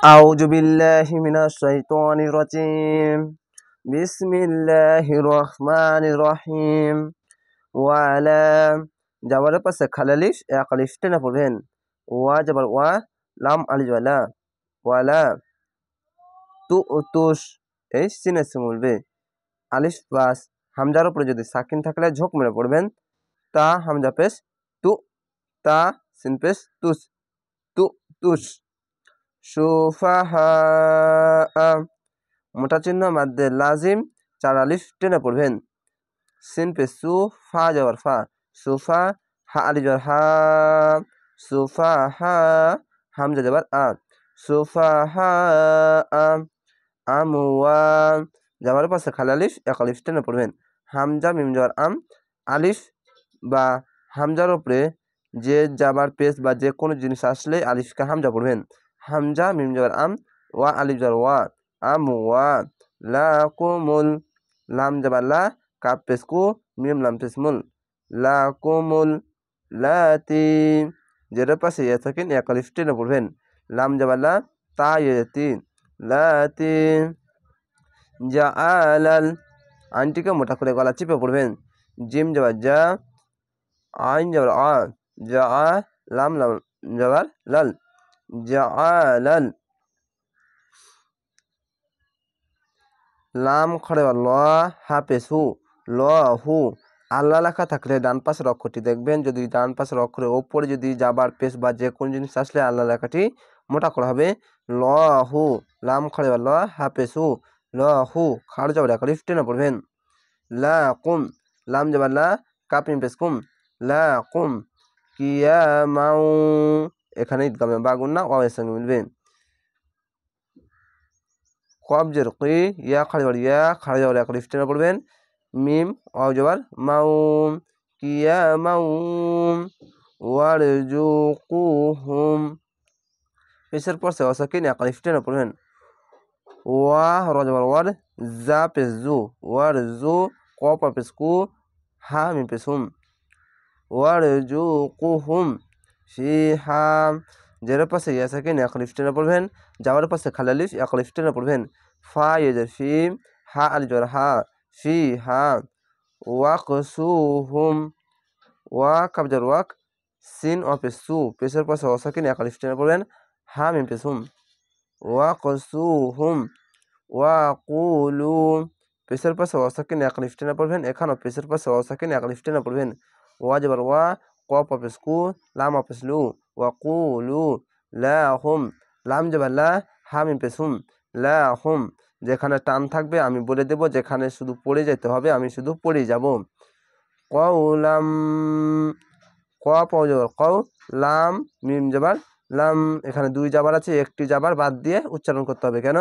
আউযু বিল্লাহি মিনাশ শাইতানির রাজিম। বিসমিল্লাহির রহমানির রহিম। ওয়ালা যাবারের পাশে খালালিফ এক আলিফ টেনে পড়বেন। ওয়া যাবার ওয়া, লাম আলিফ ওয়ালা, ওয়ালা। তু তুস এই সিনের সঙ্গে বলবে। আলিফ প্লাস হামজার উপরে যদি সাকিন থাকলে ঝোঁক মেরে পড়বেন। তা হামজা পেশ তু, তা সিন পেশ তুস, তু তুস। সুফাহা মোটা চিহ্ন মাদ্দে লাজিম 4 আলিফ টেনে পড়বেন। সিন পে সু, ফা যাবার ফা, সুফা, হা আলিফ যাবার হা, সুফা হা, হামজা যাবার আ, সুফা হা আমওয়া যাবার পাশে খালি আলিফ এক আলিফ টেনে পড়বেন। হামজা মিম যাবার আম, আলিফ বা হামজার উপরে যে যাবার পেশ বা যে কোনো জিনিস আসলে আলিফকে হামজা পড়বেন। হামজা মিম যাবার আম, ওয়া আলিফ যাবার ওয়া, আমওয়া। লাকুমুল লাম যাবার লা, কাপ পেশ কু, মিম লাম পেশ মুল, লাকুমুল লাতি যেটার পাশে ইয়া থাকেন এক আলিফ টেনে পড়বেন। লাম যাবার লা, তা ইয়েতি, লাতি। জাআলাল আইনটিকে মোটা করে গলা চিপে পড়বেন। জিম যাবার যা, আইন যাবার আ, যা আ, লাম লাম যাবার লাল, জাআলাল। লাম খড়ে ল, হা পেশ হু, ল হু। আল্লাহ লেখা থাকলে ডান পাশের অক্ষরটি দেখবেন। যদি ডান পাশের অক্ষরের ওপরে যদি যাবার পেশ বা যে কোন জিনিস আসলে আল্লাহ লেখাটি মোটা করা হবে। ল হু, লাম খড়ে ল, হা পেশ হু, ল হু। খাড় যাবার এক আলিফ টেনে পড়বেন। লা কুম লাম যাবার লা, কাপ মিম পেশ কুম, লা কুম। কিয়ামাউ এখানে ইদগামে বাগুন না ওয়াওয়ের সঙ্গে মিলবে। কব জের কি, ইয়া খাড়ি যাবার ইয়া, খাড়ি যাবার এক আলিফ টেনে পড়বেন। মিম ওয়াও যাবার মাউম, কিয়ামাউম। ওয়ারজুকুহুম পেশের পর সে অসাকিন এক আলিফ টেনে পড়বেন। ওয়া র যাবার ওয়ার, জা পেশ জু, ওয়ার জু, কপ পেশ কু, হা মিম পেশ হুম, ওয়ারজুকুহুম ফিহা জেরের পাশে ইয়া সাকিন এক আলিফ টেনে পড়বেন। যাওয়ার পাশে খালি আলিফ এক আলিফ টেনে পড়বেন। ফা ইয়ে ফি, হা আলিফ যাবার হা, ফি হা। ওয়াকসুহুম ওয়া কাব যার ওয়াক, সিন ও পেশ সু, পেশের পাশে অসাকিন এক আলিফ টেনে পড়বেন। হা মিম পেশ হুম, ওয়াকসুহুম। ওয়াকুলু পেশের পাশে অসাকিন এক আলিফ টেনে পড়বেন। এখানেও পেশের পাশে অসাকিন এক আলিফ টেনে পড়বেন। ওয়া যাবার ওয়া, কপ পেশ কু, লাম পেশ লু, ওয়াকুলু লাহুম। লাম যাবার লা, হা মিম পেশ হুম, লাহুম। যেখানে টান থাকবে আমি বলে দেব, যেখানে শুধু পড়ে যেতে হবে আমি শুধু পড়ে যাব। কওলাম ক পাও যাবার কও, লাম মিম যাবার লাম। এখানে দুই জাবার আছে, একটি জাবার বাদ দিয়ে উচ্চারণ করতে হবে। কেন?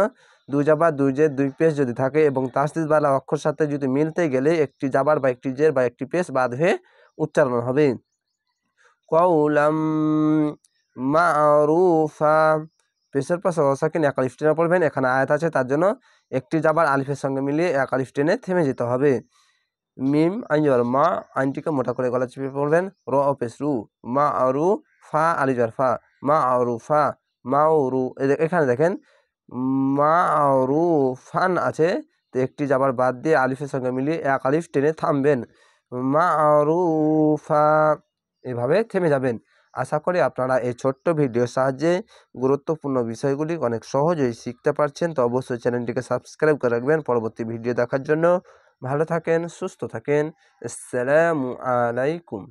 দুই জাবার দুই জের দুই পেশ যদি থাকে এবং তাসদিদ বালা অক্ষর সাথে যদি মিলতে গেলে একটি জাবার বা একটি জের বা একটি পেশ বাদ হয়ে উচ্চারণ হবে। কওলাম মারুফা পেশের পাশে অসাকিন এক আলিফ টেনে পড়বেন। এখানে আয়াত আছে তার জন্য একটি জাবার আলিফের সঙ্গে মিলিয়ে এক আলিফ টেনে থেমে যেতে হবে। মিম আইন যাবার মা, আইনটিকে মোটা করে গলা চেপে পড়বেন। র ও পেশ রু, মা আরু, ফা আলিফ যাবার ফা, মা আরু ফা, মাউরু। এখানে দেখেন মা আরু ফান আছে, তো একটি যাবার বাদ দিয়ে আলিফের সঙ্গে মিলিয়ে এক আলিফ টেনে থামবেন। মা আরু ফা এভাবে থেমে যাবেন। আশা করি আপনারা এই ছোট্ট ভিডিওর সাহায্যে গুরুত্বপূর্ণ বিষয়গুলি অনেক সহজেই শিখতে পারছেন। তো অবশ্যই চ্যানেলটিকে সাবস্ক্রাইব করে রাখবেন পরবর্তী ভিডিও দেখার জন্য। ভালো থাকেন, সুস্থ থাকেন। আসসালামু আলাইকুম।